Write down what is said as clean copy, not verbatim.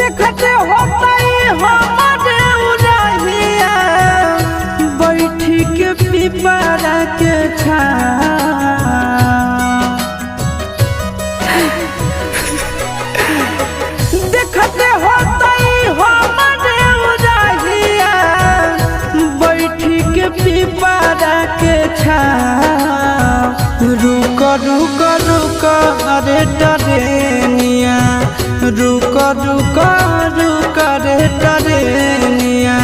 देखते होता हमारे उड़हिया बैठी के पिपरा के देखते होता हमारे उड़हिया बैठी के पिपरा के रुक रुक रुक अरे टरेनिया रुक रुक रुक रे टरेनिया